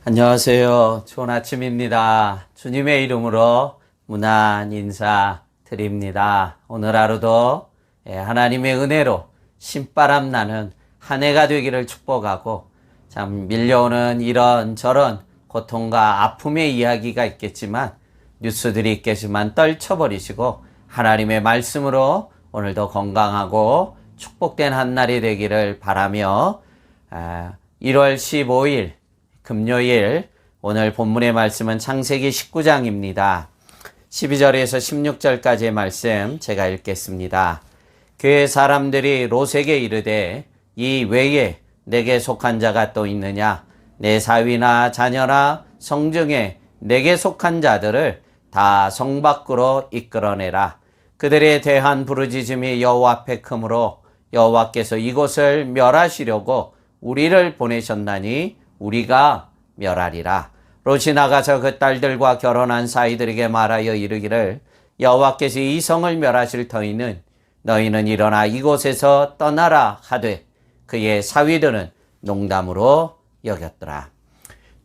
안녕하세요. 좋은 아침입니다. 주님의 이름으로 문안 인사 드립니다. 오늘 하루도 하나님의 은혜로 신바람 나는 한 해가 되기를 축복하고, 참 밀려오는 이런저런 고통과 아픔의 이야기가 있겠지만, 뉴스들이 있겠지만 떨쳐버리시고 하나님의 말씀으로 오늘도 건강하고 축복된 한 날이 되기를 바라며, 1월 15일 금요일 오늘 본문의 말씀은 창세기 19장입니다. 12절에서 16절까지의 말씀 제가 읽겠습니다. 그 사람들이 롯에게 이르되 이 외에 내게 속한 자가 또 있느냐? 내 사위나 자녀나 성중에 내게 속한 자들을 다 성 밖으로 이끌어내라. 그들에 대한 부르짖음이 여호와 앞에 크므로 여호와께서 이곳을 멸하시려고 우리를 보내셨나니 우리가 멸하리라. 롯이 나가서 그 딸들과 결혼한 사이들에게 말하여 이르기를 여호와께서 이 성을 멸하실 터이는 너희는 일어나 이곳에서 떠나라 하되 그의 사위들은 농담으로 여겼더라.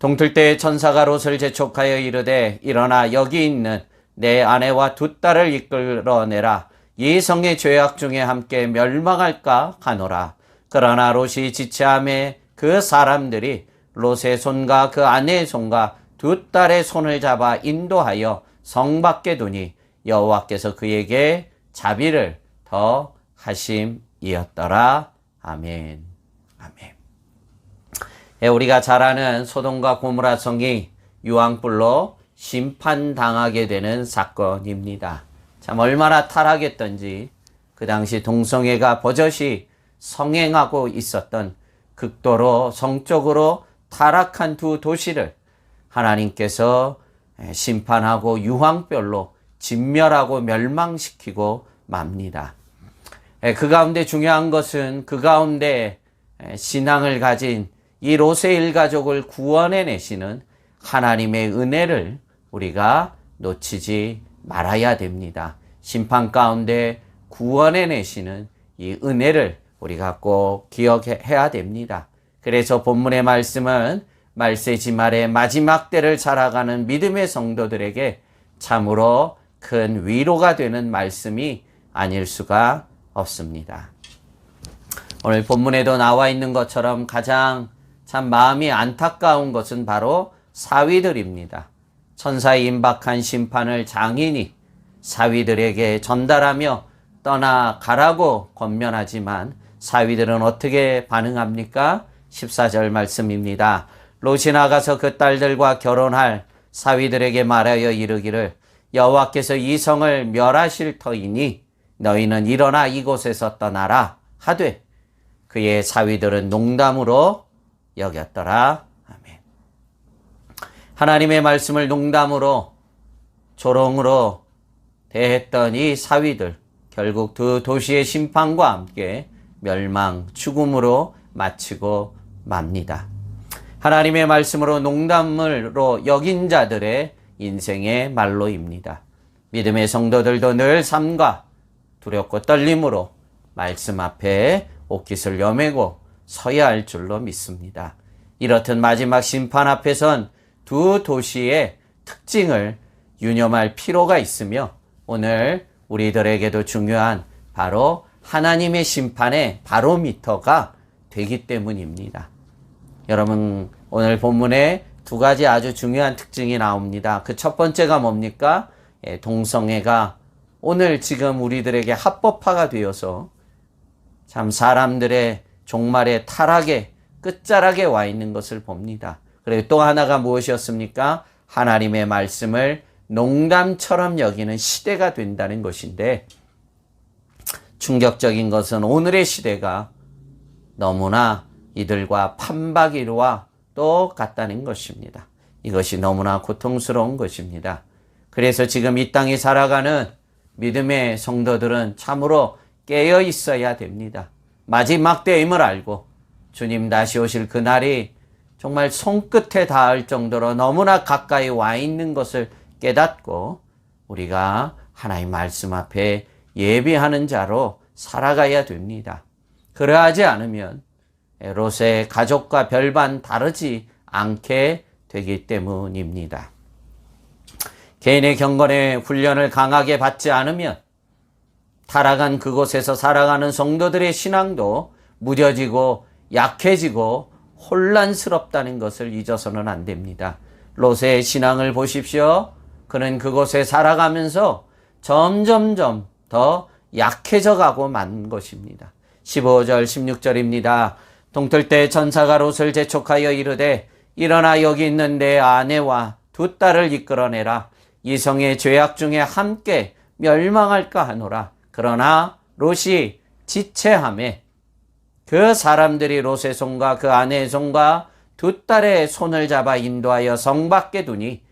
동틀 때에 천사가 롯을 재촉하여 이르되 일어나 여기 있는 내 아내와 두 딸을 이끌어내라. 이 성의 죄악 중에 함께 멸망할까 하노라. 그러나 롯이 지체함에 그 사람들이 롯의 손과 그 아내의 손과 두 딸의 손을 잡아 인도하여 성 밖에 두니 여호와께서 그에게 자비를 더 하심이었더라. 아멘. 아멘. 우리가 잘 아는 소돔과 고모라 성이 유황불로 심판당하게 되는 사건입니다. 참 얼마나 타락했던지, 그 당시 동성애가 버젓이 성행하고 있었던 극도로 성적으로 타락한 두 도시를 하나님께서 심판하고 유황불로 진멸하고 멸망시키고 맙니다. 그 가운데 중요한 것은 그 가운데 신앙을 가진 이 롯의 일가족을 구원해내시는 하나님의 은혜를 우리가 놓치지 말아야 됩니다. 심판 가운데 구원해내시는 이 은혜를 우리가 꼭 기억해야 됩니다. 그래서 본문의 말씀은 말세지 말의 마지막 때를 살아가는 믿음의 성도들에게 참으로 큰 위로가 되는 말씀이 아닐 수가 없습니다. 오늘 본문에도 나와 있는 것처럼 가장 참 마음이 안타까운 것은 바로 사위들입니다. 천사의 임박한 심판을 장인이 사위들에게 전달하며 떠나가라고 권면하지만 사위들은 어떻게 반응합니까? 14절 말씀입니다. 롯이 나가서 그 딸들과 결혼할 사위들에게 말하여 이르기를 여호와께서 이 성을 멸하실 터이니 너희는 일어나 이곳에서 떠나라 하되 그의 사위들은 농담으로 여겼더라. 아멘. 하나님의 말씀을 농담으로 조롱으로 대했던 이 사위들, 결국 두 도시의 심판과 함께 멸망, 죽음으로 마치고 맙니다. 하나님의 말씀으로 농담으로 여긴 자들의 인생의 말로입니다. 믿음의 성도들도 늘 삶과 두렵고 떨림으로 말씀 앞에 옷깃을 여매고 서야 할 줄로 믿습니다. 이렇듯 마지막 심판 앞에선 두 도시의 특징을 유념할 필요가 있으며 오늘 우리들에게도 중요한 바로 하나님의 심판의 바로미터가 되기 때문입니다. 여러분, 오늘 본문에 두 가지 아주 중요한 특징이 나옵니다. 그 첫 번째가 뭡니까? 동성애가 오늘 지금 우리들에게 합법화가 되어서 참 사람들의 종말의 타락의 끝자락에 와 있는 것을 봅니다. 그리고 또 하나가 무엇이었습니까? 하나님의 말씀을 농담처럼 여기는 시대가 된다는 것인데, 충격적인 것은 오늘의 시대가 너무나 이들과 판박이와 똑같다는 것입니다. 이것이 너무나 고통스러운 것입니다. 그래서 지금 이 땅에 살아가는 믿음의 성도들은 참으로 깨어 있어야 됩니다. 마지막 때임을 알고 주님 다시 오실 그날이 정말 손끝에 닿을 정도로 너무나 가까이 와 있는 것을 깨닫고 우리가 하나님 말씀 앞에 예비하는 자로 살아가야 됩니다. 그러하지 않으면 롯의 가족과 별반 다르지 않게 되기 때문입니다. 개인의 경건의 훈련을 강하게 받지 않으면 타락한 그곳에서 살아가는 성도들의 신앙도 무뎌지고 약해지고 혼란스럽다는 것을 잊어서는 안 됩니다. 롯의 신앙을 보십시오. 그는 그곳에 살아가면서 점점점 더 약해져 가고 만 것입니다. 15절 16절입니다. 동틀 때 전사가 롯을 재촉하여 이르되 일어나 여기 있는 내 아내와 두 딸을 이끌어내라. 이 성의 죄악 중에 함께 멸망할까 하노라. 그러나 롯이 지체하매 그 사람들이 롯의 손과 그 아내의 손과 두 딸의 손을 잡아 인도하여 성 밖에 두니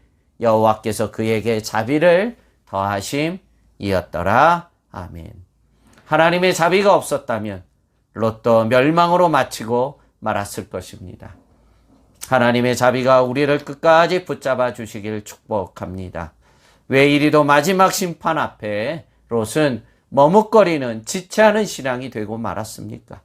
여호와께서 그에게 자비를 더하심이었더라. 아멘. 하나님의 자비가 없었다면 롯도 멸망으로 마치고 말았을 것입니다. 하나님의 자비가 우리를 끝까지 붙잡아 주시길 축복합니다. 왜 이리도 마지막 심판 앞에 롯은 머뭇거리는 지체하는 신앙이 되고 말았습니까?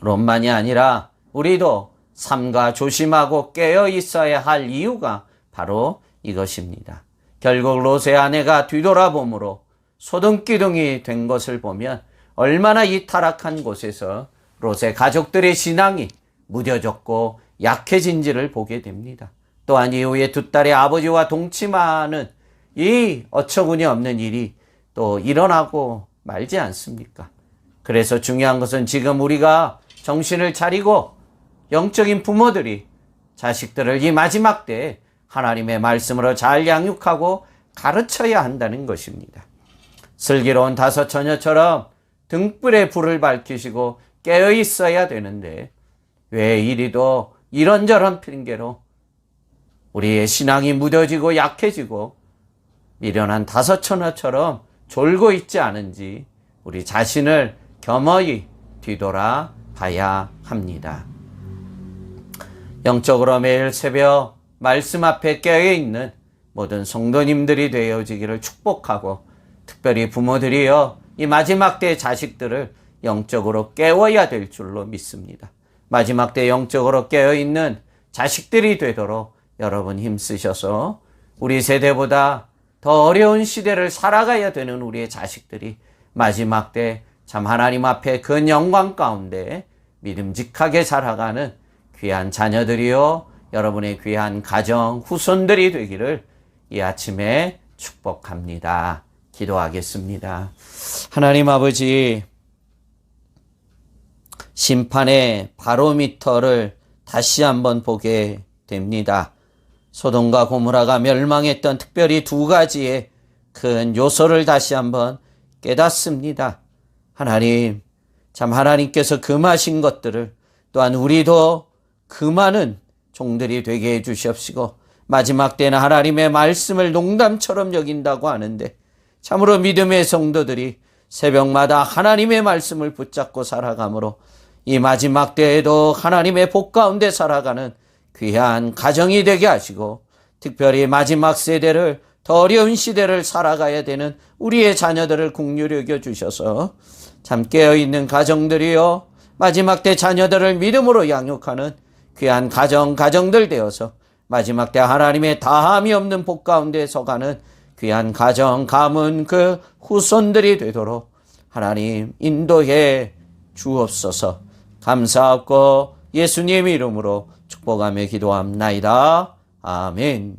롯만이 아니라 우리도 삼가 조심하고 깨어 있어야 할 이유가 바로 이것입니다. 결국 롯의 아내가 뒤돌아봄으로 소등기둥이 된 것을 보면 얼마나 이 타락한 곳에서 롯의 가족들의 신앙이 무뎌졌고 약해진지를 보게 됩니다. 또한 이후에 두 딸의 아버지와 동침하는 이 어처구니 없는 일이 또 일어나고 말지 않습니까? 그래서 중요한 것은 지금 우리가 정신을 차리고 영적인 부모들이 자식들을 이 마지막 때에 하나님의 말씀으로 잘 양육하고 가르쳐야 한다는 것입니다. 슬기로운 다섯 처녀처럼 등불에 불을 밝히시고 깨어 있어야 되는데 왜 이리도 이런저런 핑계로 우리의 신앙이 무뎌지고 약해지고 미련한 다섯 처녀처럼 졸고 있지 않은지 우리 자신을 겸허히 뒤돌아 봐야 합니다. 영적으로 매일 새벽 말씀 앞에 깨어있는 모든 성도님들이 되어지기를 축복하고 특별히 부모들이여 이 마지막 때의 자식들을 영적으로 깨워야 될 줄로 믿습니다. 마지막 때 영적으로 깨어있는 자식들이 되도록 여러분 힘쓰셔서 우리 세대보다 더 어려운 시대를 살아가야 되는 우리의 자식들이 마지막 때 참 하나님 앞에 그 영광 가운데 믿음직하게 살아가는 귀한 자녀들이요 여러분의 귀한 가정 후손들이 되기를 이 아침에 축복합니다. 기도하겠습니다. 하나님 아버지, 심판의 바로미터를 다시 한번 보게 됩니다. 소돔과 고모라가 멸망했던 특별히 두 가지의 큰 요소를 다시 한번 깨닫습니다. 하나님, 참 하나님께서 금하신 것들을 또한 우리도 금하는 종들이 되게 해 주시옵시고 마지막 때는 하나님의 말씀을 농담처럼 여긴다고 하는데 참으로 믿음의 성도들이 새벽마다 하나님의 말씀을 붙잡고 살아가므로 이 마지막 때에도 하나님의 복 가운데 살아가는 귀한 가정이 되게 하시고 특별히 마지막 세대를 더 어려운 시대를 살아가야 되는 우리의 자녀들을 긍휼히 여겨 주셔서 참 깨어있는 가정들이요 마지막 때 자녀들을 믿음으로 양육하는 귀한 가정들 되어서 마지막 때 하나님의 다함이 없는 복 가운데 서가는 귀한 가문 그 후손들이 되도록 하나님 인도해 주옵소서. 감사하고 예수님 이름으로 축복하며 기도합나이다. 아멘.